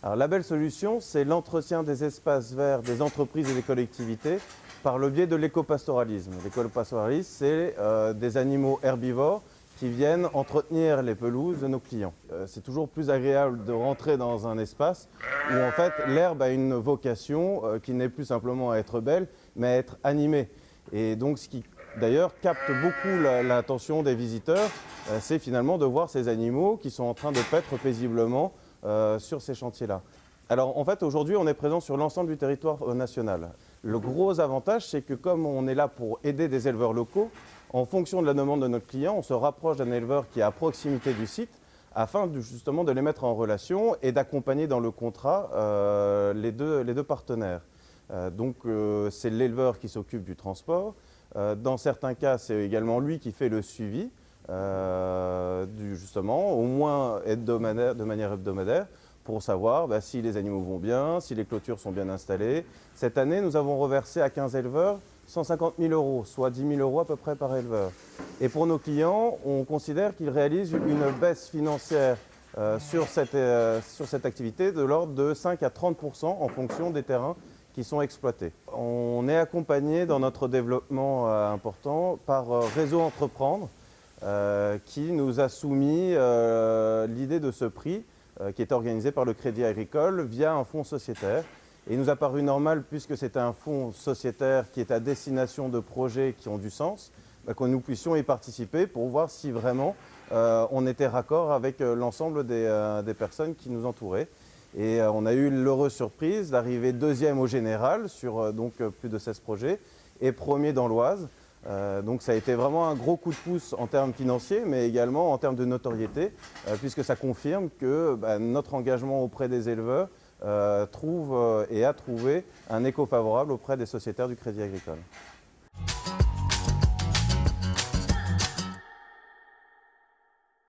Alors, la belle solution, c'est l'entretien des espaces verts des entreprises et des collectivités par le biais de l'écopastoralisme. L'écopastoralisme, c'est des animaux herbivores qui viennent entretenir les pelouses de nos clients. C'est toujours plus agréable de rentrer dans un espace où en fait l'herbe a une vocation qui n'est plus simplement à être belle, mais à être animée. Et donc ce qui d'ailleurs capte beaucoup l'attention des visiteurs, c'est finalement de voir ces animaux qui sont en train de paître paisiblement sur ces chantiers-là. Alors en fait aujourd'hui on est présent sur l'ensemble du territoire national. Le gros avantage c'est que comme on est là pour aider des éleveurs locaux, en fonction de la demande de notre client, on se rapproche d'un éleveur qui est à proximité du site afin justement de les mettre en relation et d'accompagner dans le contrat les deux partenaires. C'est l'éleveur qui s'occupe du transport. Dans certains cas, c'est également lui qui fait le suivi, justement, au moins de manière hebdomadaire, pour savoir si les animaux vont bien, si les clôtures sont bien installées. Cette année, nous avons reversé à 15 éleveurs 150 000 €, soit 10 000 € à peu près par éleveur. Et pour nos clients, on considère qu'ils réalisent une baisse financière sur cette activité de l'ordre de 5 à 30 % en fonction des terrains qui sont exploités. On est accompagné dans notre développement important par Réseau Entreprendre qui nous a soumis l'idée de ce prix qui est organisé par le Crédit Agricole via un fonds sociétaire. Et il nous a paru normal, puisque c'est un fonds sociétaire qui est à destination de projets qui ont du sens, que nous puissions y participer pour voir si vraiment on était raccord avec l'ensemble des personnes qui nous entouraient. Et on a eu l'heureuse surprise d'arriver deuxième au général sur plus de 16 projets et premier dans l'Oise. Donc ça a été vraiment un gros coup de pouce en termes financiers, mais également en termes de notoriété, puisque ça confirme que notre engagement auprès des éleveurs trouve et a trouvé un écho favorable auprès des sociétaires du Crédit Agricole.